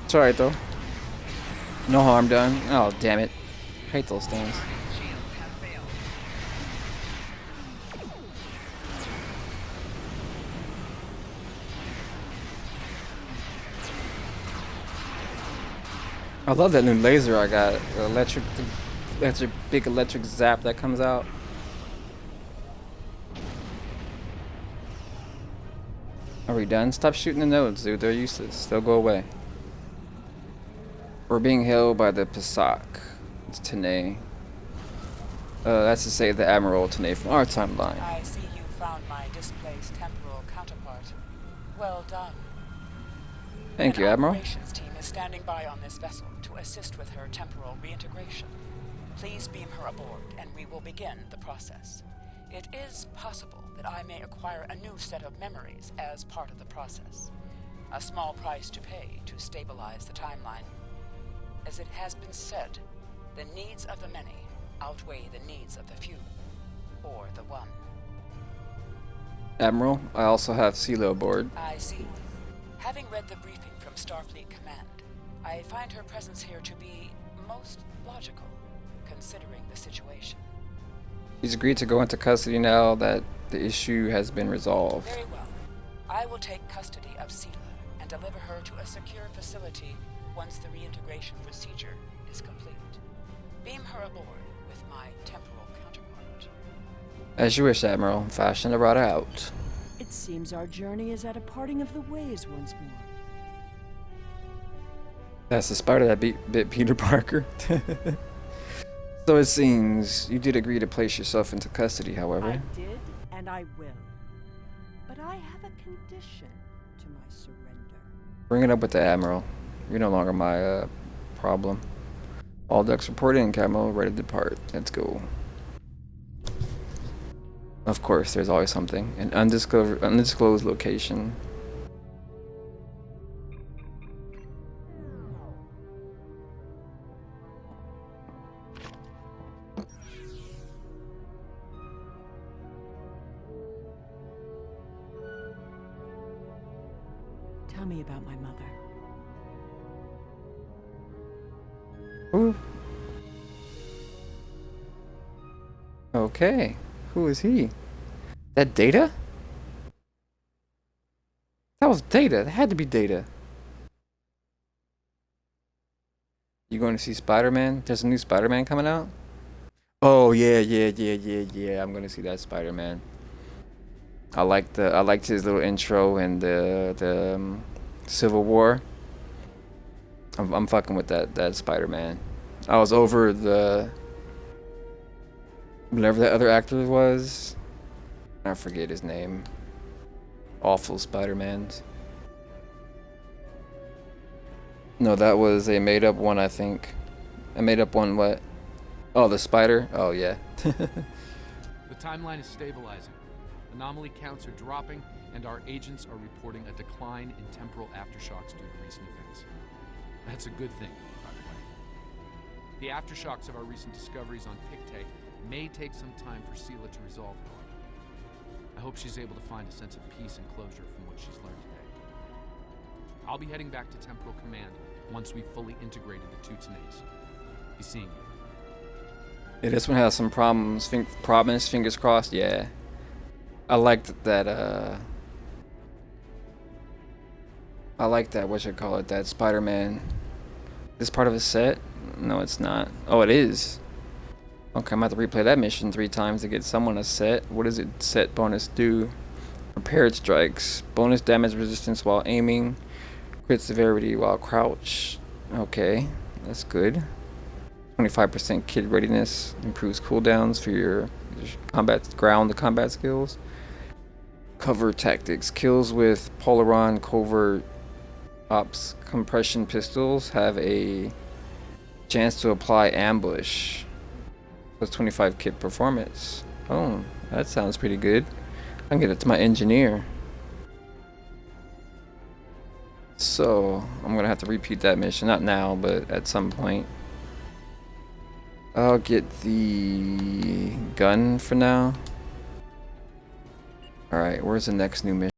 It's alright though. No harm done. Oh, damn it. Hate those things. I love that new laser I got. The big electric zap that comes out. Are we done? Stop shooting the nodes, dude. They're useless. They'll go away. We're being held by the Pasak. It's Tanae. That's to say the Admiral Tanae from our timeline. I see you found my displaced temporal counterpart. Well done. Thank you, An Admiral. operations team is standing by on this vessel to assist with her temporal reintegration. Please beam her aboard, and we will begin the process. It is possible that I may acquire a new set of memories as part of the process. A small price to pay to stabilize the timeline. As it has been said, the needs of the many outweigh the needs of the few, or the one. Admiral, I also have CeeLo aboard. I see. Having read the briefing from Starfleet Command, I find her presence here to be most logical, considering the situation. He's agreed to go into custody now that the issue has been resolved. Very well. I will take custody of Sela and deliver her to a secure facility once the reintegration procedure is complete. Beam her aboard with my temporal counterpart. As you wish, Admiral. Fashion the route out. It seems our journey is at a parting of the ways once more. That's the spider that bit Peter Parker. So it seems you did agree to place yourself into custody, however. I did, and I will. But I have a condition to my surrender. Bring it up with the Admiral. You're no longer my problem. All ducks report in, Camo. Ready to depart. Let's go. Of course, there's always something. An undisclosed location. Tell me about my mother. Ooh. Okay. Who is he? That Data? That was Data. That had to be Data. You going to see Spider-Man? There's a new Spider-Man coming out? Oh yeah. I'm gonna see that Spider-Man. I liked his little intro and the Civil War. I'm fucking with that Spider-Man. I was over the Whatever that other actor was. I forget his name. Awful Spider-Mans. No, that was a made-up one, I think. A made-up one, what? Oh, the spider? Oh, yeah. The timeline is stabilizing. Anomaly counts are dropping, and our agents are reporting a decline in temporal aftershocks due to recent events. That's a good thing, by the way. The aftershocks of our recent discoveries on Pictet may take some time for Sela to resolve, however. I hope she's able to find a sense of peace and closure from what she's learned today. I'll be heading back to Temporal Command once we've fully integrated the two Tanays. Be seeing you. Yeah, this one has some problems. Problems, fingers crossed, yeah. I liked that, what you call it, that Spider-Man. Is part of a set? No, it's not. Oh, it is. Okay, I'm going to have to replay that mission 3 times to get someone a set. What does it set bonus do? Prepared strikes. Bonus damage resistance while aiming. Crit severity while crouch. Okay, that's good. 25% kid readiness. Improves cooldowns for your ground combat skills. Cover tactics. Kills with Polaron covert ops compression pistols have a chance to apply ambush. Plus 25 kit performance. Oh, that sounds pretty good. I can get it to my engineer. So, I'm gonna have to repeat that mission. Not now, but at some point. I'll get the gun for now. Alright, where's the next new mission?